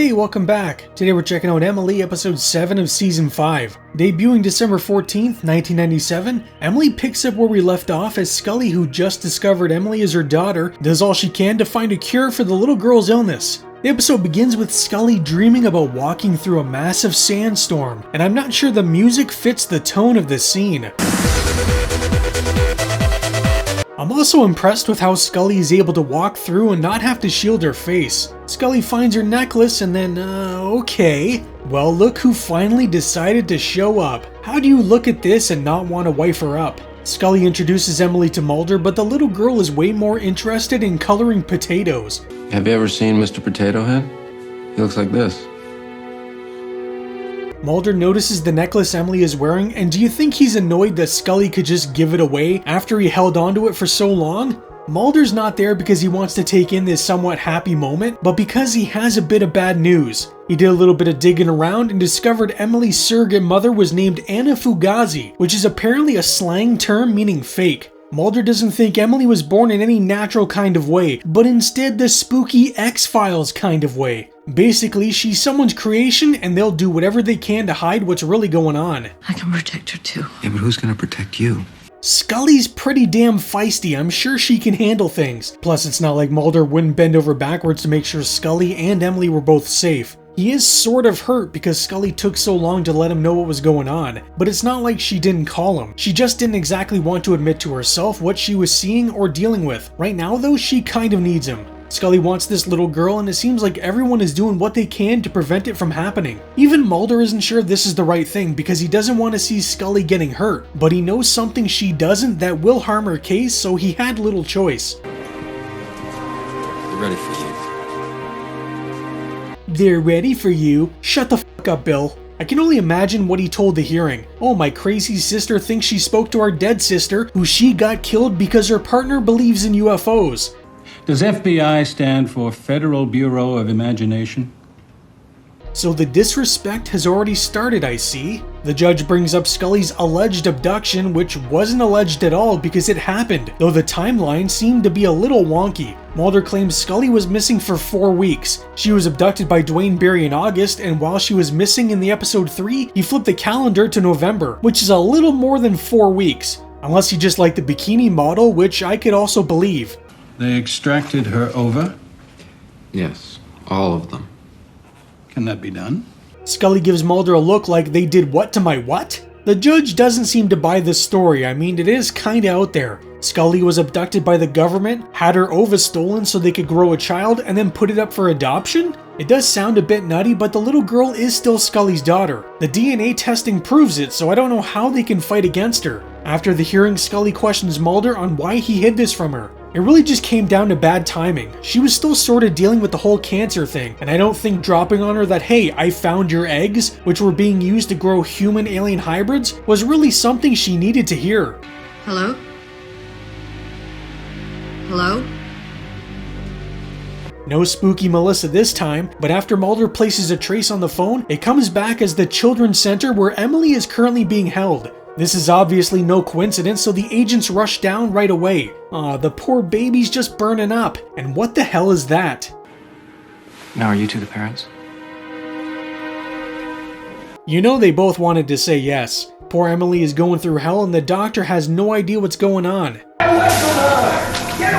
Hey, welcome back. Today we're checking out Emily, episode 7 of season 5. Debuting December 14th, 1997, Emily picks up where we left off as Scully, who just discovered Emily as her daughter, does all she can to find a cure for the little girl's illness. The episode begins with Scully dreaming about walking through a massive sandstorm, and I'm not sure the music fits the tone of this scene. I'm also impressed with how Scully is able to walk through and not have to shield her face. Scully finds her necklace and then, okay. Well, look who finally decided to show up. How do you look at this and not want to wife her up? Scully introduces Emily to Mulder, but the little girl is way more interested in coloring potatoes. Have you ever seen Mr. Potato Head? He looks like this. Mulder notices the necklace Emily is wearing, and do you think he's annoyed that Scully could just give it away after he held onto it for so long? Mulder's not there because he wants to take in this somewhat happy moment, but because he has a bit of bad news. He did a little bit of digging around and discovered Emily's surrogate mother was named Anna Fugazi, which is apparently a slang term meaning fake. Mulder doesn't think Emily was born in any natural kind of way, but instead the spooky X-Files kind of way. Basically, she's someone's creation and they'll do whatever they can to hide what's really going on. I can protect her too. Yeah, but who's gonna protect you? Scully's pretty damn feisty, I'm sure she can handle things. Plus, it's not like Mulder wouldn't bend over backwards to make sure Scully and Emily were both safe. He is sort of hurt because Scully took so long to let him know what was going on, but it's not like she didn't call him. She just didn't exactly want to admit to herself what she was seeing or dealing with. Right now though, she kind of needs him. Scully wants this little girl and it seems like everyone is doing what they can to prevent it from happening. Even Mulder isn't sure this is the right thing because he doesn't want to see Scully getting hurt, but he knows something she doesn't that will harm her case, so he had little choice. They're ready for you. They're ready for you? Shut the fuck up, Bill. I can only imagine what he told the hearing. Oh, my crazy sister thinks she spoke to our dead sister, who she got killed because her partner believes in UFOs. Does FBI stand for Federal Bureau of Imagination? So the disrespect has already started, I see. The judge brings up Scully's alleged abduction, which wasn't alleged at all because it happened, though the timeline seemed to be a little wonky. Mulder claims Scully was missing for 4 weeks. She was abducted by Dwayne Barry in August, and while she was missing in the episode 3, he flipped the calendar to November, which is a little more than 4 weeks. Unless he just liked the bikini model, which I could also believe. They extracted her ova? Yes, all of them. Can that be done? Scully gives Mulder a look like they did what to my what? The judge doesn't seem to buy this story. I mean, it is kinda out there. Scully was abducted by the government, had her ova stolen so they could grow a child, and then put it up for adoption? It does sound a bit nutty, but the little girl is still Scully's daughter. The DNA testing proves it, so I don't know how they can fight against her. After the hearing, Scully questions Mulder on why he hid this from her. It really just came down to bad timing. She was still sort of dealing with the whole cancer thing, and I don't think dropping on her that, hey, I found your eggs, which were being used to grow human-alien hybrids, was really something she needed to hear. Hello? Hello? No spooky Melissa this time, but after Mulder places a trace on the phone, it comes back as the children's center where Emily is currently being held. This is obviously no coincidence, so the agents rush down right away. Aw, the poor baby's just burning up. And what the hell is that? Now are you two the parents? You know they both wanted to say yes. Poor Emily is going through hell and the doctor has no idea what's going on. Get away from her! Get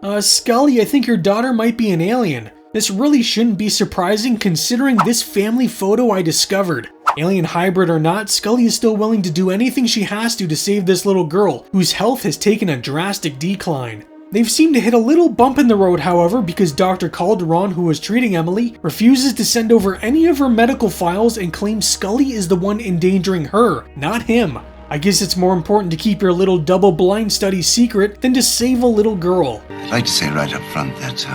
away! Scully, I think your daughter might be an alien. This really shouldn't be surprising considering this family photo I discovered. Alien hybrid or not, Scully is still willing to do anything she has to save this little girl, whose health has taken a drastic decline. They've seemed to hit a little bump in the road, however, because Dr. Calderon, who was treating Emily, refuses to send over any of her medical files and claims Scully is the one endangering her, not him. I guess it's more important to keep your little double-blind study secret than to save a little girl. I'd like to say right up front that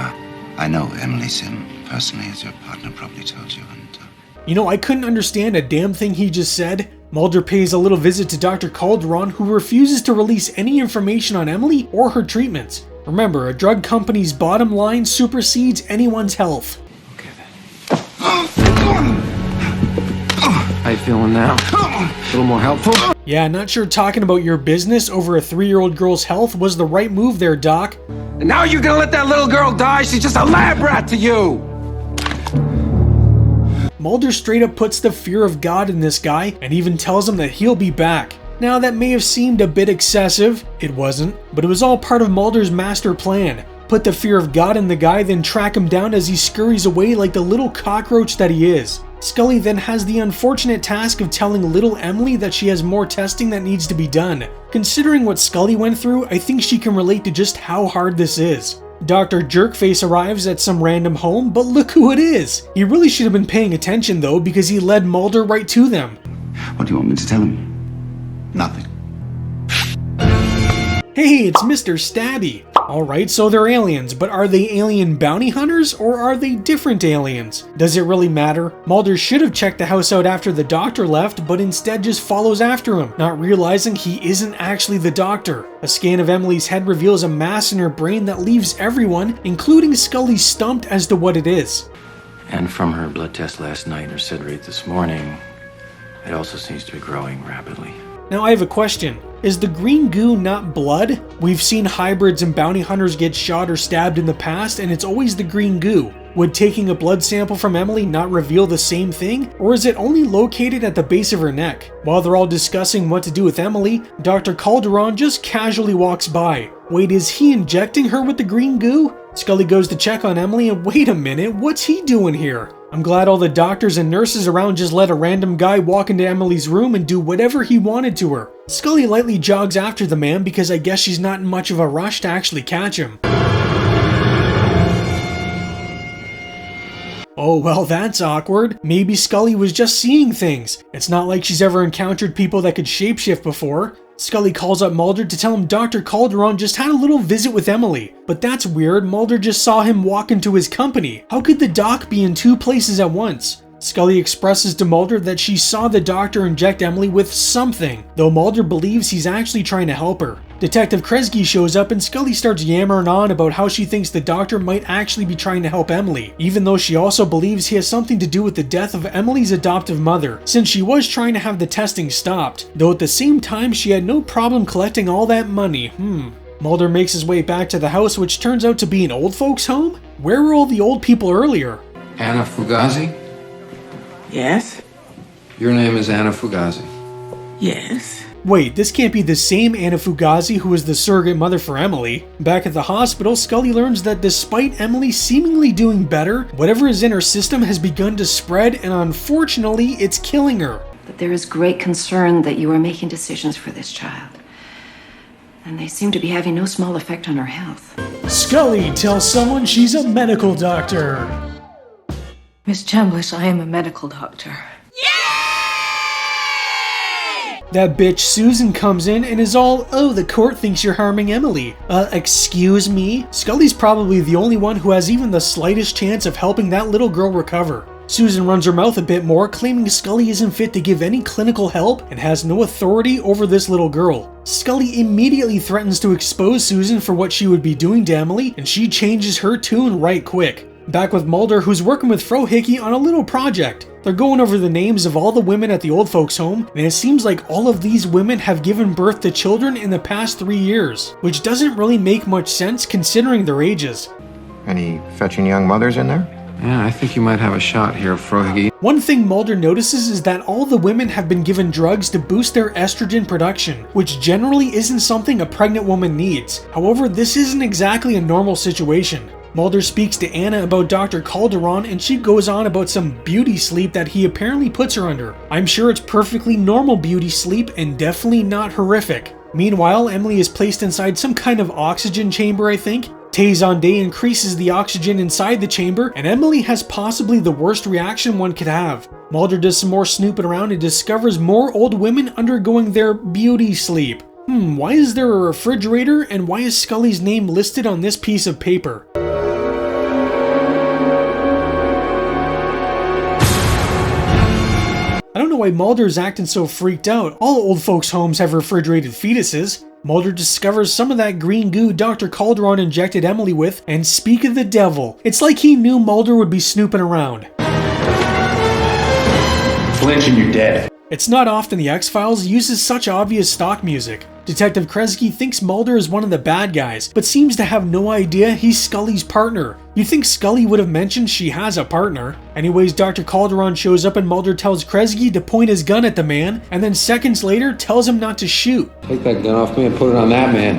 I know Emily Sim personally, as your partner probably told you, and You know, I couldn't understand a damn thing he just said. Mulder pays a little visit to Dr. Calderon, who refuses to release any information on Emily or her treatments. Remember, a drug company's bottom line supersedes anyone's health. Okay then. How you feeling now? A little more helpful? Yeah, not sure talking about your business over a 3-year-old girl's health was the right move there, Doc. And now you're gonna let that little girl die? She's just a lab rat to you! Mulder straight up puts the fear of God in this guy and even tells him that he'll be back. Now that may have seemed a bit excessive, it wasn't, but it was all part of Mulder's master plan. Put the fear of God in the guy, then track him down as he scurries away like the little cockroach that he is. Scully then has the unfortunate task of telling little Emily that she has more testing that needs to be done. Considering what Scully went through, I think she can relate to just how hard this is. Dr. Jerkface arrives at some random home, but look who it is! He really should have been paying attention though, because he led Mulder right to them. What do you want me to tell him? Nothing. Hey, it's Mr. Stabby! Alright, so they're aliens, but are they alien bounty hunters, or are they different aliens? Does it really matter? Mulder should have checked the house out after the doctor left, but instead just follows after him, not realizing he isn't actually the doctor. A scan of Emily's head reveals a mass in her brain that leaves everyone, including Scully, stumped as to what it is. And from her blood test last night and her SID rate this morning, it also seems to be growing rapidly. Now I have a question. Is the green goo not blood? We've seen hybrids and bounty hunters get shot or stabbed in the past, and it's always the green goo. Would taking a blood sample from Emily not reveal the same thing? Or is it only located at the base of her neck? While they're all discussing what to do with Emily, Dr. Calderon just casually walks by. Wait, is he injecting her with the green goo? Scully goes to check on Emily and wait a minute, what's he doing here? I'm glad all the doctors and nurses around just let a random guy walk into Emily's room and do whatever he wanted to her. Scully lightly jogs after the man because I guess she's not in much of a rush to actually catch him. Oh well, that's awkward. Maybe Scully was just seeing things. It's not like she's ever encountered people that could shapeshift before. Scully calls up Mulder to tell him Dr. Calderon just had a little visit with Emily. But that's weird, Mulder just saw him walk into his company. How could the doc be in two places at once? Scully expresses to Mulder that she saw the doctor inject Emily with something, though Mulder believes he's actually trying to help her. Detective Kresge shows up and Scully starts yammering on about how she thinks the doctor might actually be trying to help Emily, even though she also believes he has something to do with the death of Emily's adoptive mother, since she was trying to have the testing stopped, though at the same time she had no problem collecting all that money. Mulder makes his way back to the house, which turns out to be an old folks' home? Where were all the old people earlier? Anna Fugazi? Yes? Your name is Anna Fugazi. Yes. Wait, this can't be the same Anna Fugazi who was the surrogate mother for Emily. Back at the hospital, Scully learns that despite Emily seemingly doing better, whatever is in her system has begun to spread, and unfortunately, it's killing her. But there is great concern that you are making decisions for this child. And they seem to be having no small effect on her health. Scully tells someone she's a medical doctor. Miss Chambliss, I am a medical doctor. That bitch Susan comes in and is all, oh, the court thinks you're harming Emily. Excuse me? Scully's probably the only one who has even the slightest chance of helping that little girl recover. Susan runs her mouth a bit more, claiming Scully isn't fit to give any clinical help and has no authority over this little girl. Scully immediately threatens to expose Susan for what she would be doing to Emily, and she changes her tune right quick. Back with Mulder, who's working with Frohickey on a little project. They're going over the names of all the women at the old folks' home, and it seems like all of these women have given birth to children in the past 3 years, which doesn't really make much sense considering their ages. Any fetching young mothers in there? Yeah, I think you might have a shot here, Frohickey. One thing Mulder notices is that all the women have been given drugs to boost their estrogen production, which generally isn't something a pregnant woman needs. However, this isn't exactly a normal situation. Mulder speaks to Anna about Dr. Calderon, and she goes on about some beauty sleep that he apparently puts her under. I'm sure it's perfectly normal beauty sleep and definitely not horrific. Meanwhile, Emily is placed inside some kind of oxygen chamber, I think. Tay increases the oxygen inside the chamber, and Emily has possibly the worst reaction one could have. Mulder does some more snooping around and discovers more old women undergoing their beauty sleep. Why is there a refrigerator, and why is Scully's name listed on this piece of paper? I don't know why Mulder's acting so freaked out. All old folks' homes have refrigerated fetuses. Mulder discovers some of that green goo Dr. Calderon injected Emily with, and speak of the devil, it's like he knew Mulder would be snooping around. Flinch and you're dead. It's not often the X-Files uses such obvious stock music. Detective Kresge thinks Mulder is one of the bad guys, but seems to have no idea he's Scully's partner. You'd think Scully would have mentioned she has a partner. Anyways, Dr. Calderon shows up and Mulder tells Kresge to point his gun at the man, and then seconds later tells him not to shoot. Take that gun off me and put it on that man.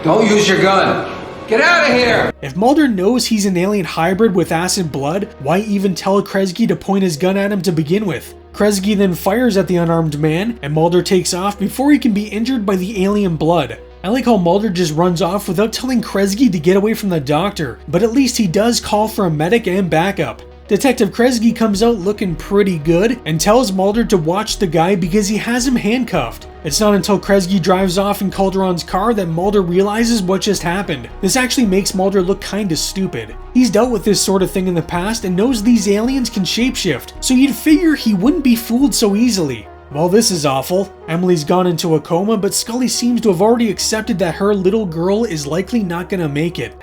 Don't use your gun! Get out of here! If Mulder knows he's an alien hybrid with acid blood, why even tell Kresge to point his gun at him to begin with? Kresge then fires at the unarmed man, and Mulder takes off before he can be injured by the alien blood. I like how Mulder just runs off without telling Kresge to get away from the doctor, but at least he does call for a medic and backup. Detective Kresge comes out looking pretty good and tells Mulder to watch the guy because he has him handcuffed. It's not until Kresge drives off in Calderon's car that Mulder realizes what just happened. This actually makes Mulder look kinda stupid. He's dealt with this sort of thing in the past and knows these aliens can shapeshift, so you'd figure he wouldn't be fooled so easily. Well, this is awful. Emily's gone into a coma, but Scully seems to have already accepted that her little girl is likely not gonna make it.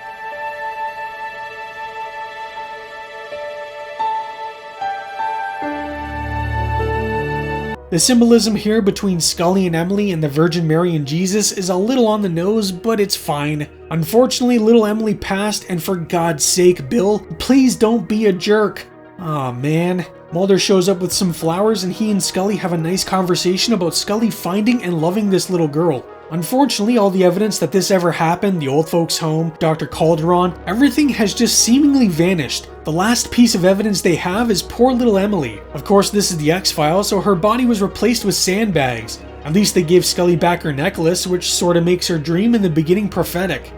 The symbolism here between Scully and Emily and the Virgin Mary and Jesus is a little on the nose, but it's fine. Unfortunately, little Emily passed, and for God's sake, Bill, please don't be a jerk. Aw, man. Mulder shows up with some flowers and he and Scully have a nice conversation about Scully finding and loving this little girl. Unfortunately, all the evidence that this ever happened, the old folks' home, Dr. Calderon, everything has just seemingly vanished. The last piece of evidence they have is poor little Emily. Of course, this is the X-Files, so her body was replaced with sandbags. At least they gave Scully back her necklace, which sorta makes her dream in the beginning prophetic.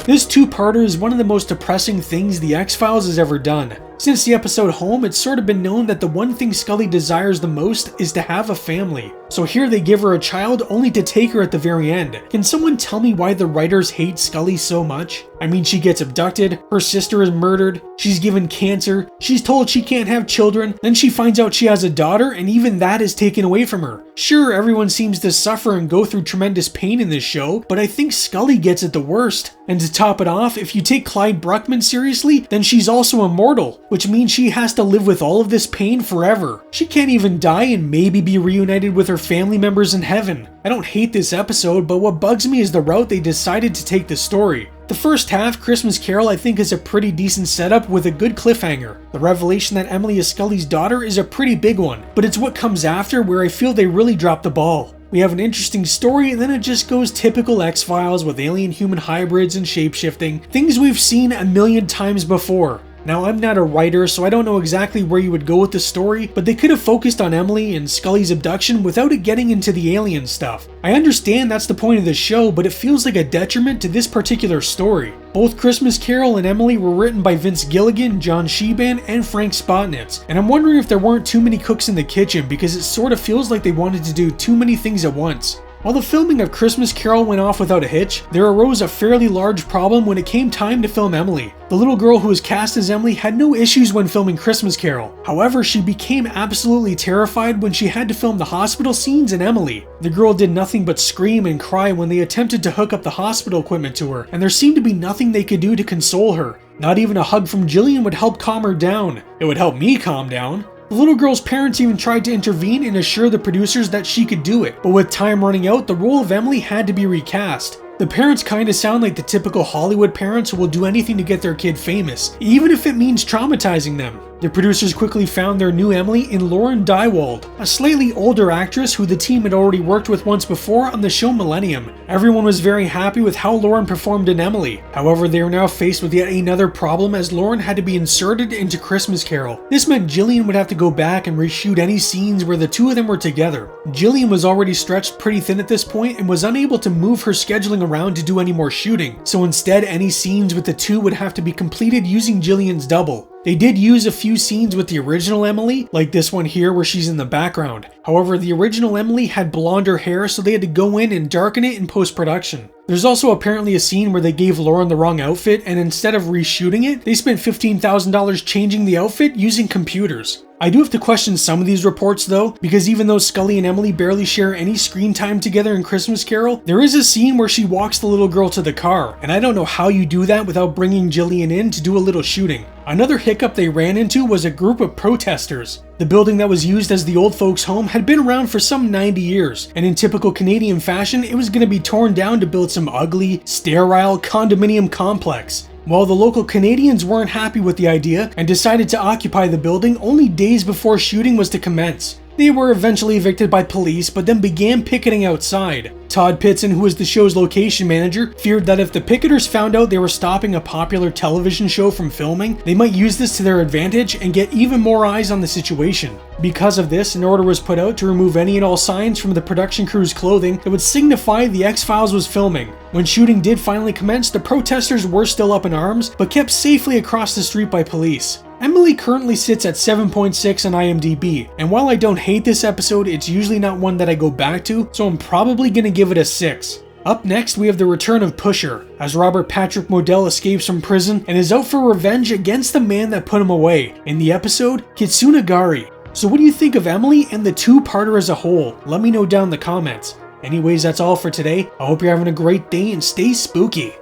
This two-parter is one of the most depressing things the X-Files has ever done. Since the episode Home, it's sort of been known that the one thing Scully desires the most is to have a family. So here they give her a child only to take her at the very end. Can someone tell me why the writers hate Scully so much? I mean, she gets abducted, her sister is murdered, she's given cancer, she's told she can't have children, then she finds out she has a daughter and even that is taken away from her. Sure, everyone seems to suffer and go through tremendous pain in this show, but I think Scully gets it the worst. And to top it off, if you take Clyde Bruckman seriously, then she's also immortal, which means she has to live with all of this pain forever. She can't even die and maybe be reunited with her family members in heaven. I don't hate this episode, but what bugs me is the route they decided to take the story. The first half, Christmas Carol, I think is a pretty decent setup with a good cliffhanger. The revelation that Emily is Scully's daughter is a pretty big one, but it's what comes after where I feel they really dropped the ball. We have an interesting story and then it just goes typical X-Files with alien-human hybrids and shapeshifting, things we've seen a million times before. Now, I'm not a writer, so I don't know exactly where you would go with the story, but they could have focused on Emily and Scully's abduction without it getting into the alien stuff. I understand that's the point of the show, but it feels like a detriment to this particular story. Both Christmas Carol and Emily were written by Vince Gilligan, John Sheban, and Frank Spotnitz, and I'm wondering if there weren't too many cooks in the kitchen because it sort of feels like they wanted to do too many things at once. While the filming of Christmas Carol went off without a hitch, there arose a fairly large problem when it came time to film Emily. The little girl who was cast as Emily had no issues when filming Christmas Carol. However, she became absolutely terrified when she had to film the hospital scenes in Emily. The girl did nothing but scream and cry when they attempted to hook up the hospital equipment to her, and there seemed to be nothing they could do to console her. Not even a hug from Jillian would help calm her down. It would help me calm down. The little girl's parents even tried to intervene and assure the producers that she could do it, but with time running out, the role of Emily had to be recast. The parents kinda sound like the typical Hollywood parents who will do anything to get their kid famous, even if it means traumatizing them. The producers quickly found their new Emily in Lauren Dywald, a slightly older actress who the team had already worked with once before on the show Millennium. Everyone was very happy with how Lauren performed in Emily. However, they were now faced with yet another problem as Lauren had to be inserted into Christmas Carol. This meant Jillian would have to go back and reshoot any scenes where the two of them were together. Jillian was already stretched pretty thin at this point and was unable to move her scheduling around to do any more shooting, so instead any scenes with the two would have to be completed using Jillian's double. They did use a few scenes with the original Emily, like this one here where she's in the background. However, the original Emily had blonder hair, so they had to go in and darken it in post-production. There's also apparently a scene where they gave Lauren the wrong outfit, and instead of reshooting it, they spent $15,000 changing the outfit using computers. I do have to question some of these reports though, because even though Scully and Emily barely share any screen time together in Christmas Carol, there is a scene where she walks the little girl to the car, and I don't know how you do that without bringing Jillian in to do a little shooting. Another hiccup they ran into was a group of protesters. The building that was used as the old folks' home had been around for some 90 years, and in typical Canadian fashion, it was going to be torn down to build some ugly, sterile condominium complex. While the local Canadians weren't happy with the idea and decided to occupy the building only days before shooting was to commence. They were eventually evicted by police, but then began picketing outside. Todd Pitson, who was the show's location manager, feared that if the picketers found out they were stopping a popular television show from filming, they might use this to their advantage and get even more eyes on the situation. Because of this, an order was put out to remove any and all signs from the production crew's clothing that would signify the X-Files was filming. When shooting did finally commence, the protesters were still up in arms, but kept safely across the street by police. Emily currently sits at 7.6 on IMDb, and while I don't hate this episode, it's usually not one that I go back to, so I'm probably gonna give it a 6. Up next, we have the return of Pusher, as Robert Patrick Modell escapes from prison and is out for revenge against the man that put him away. In the episode, Kitsunagari. So what do you think of Emily and the two-parter as a whole? Let me know down in the comments. Anyways, that's all for today. I hope you're having a great day and stay spooky.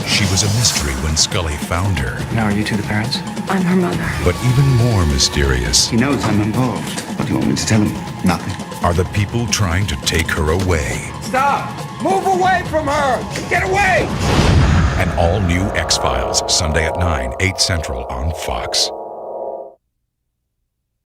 She was a mystery when Scully found her. Now, are you two the parents? I'm her mother. But even more mysterious He knows I'm involved. What do you want me to tell him? Nothing. are the people trying to take her away. Stop! Move away from her! Get away! An all-new X-Files, Sunday at 9, 8 Central on Fox.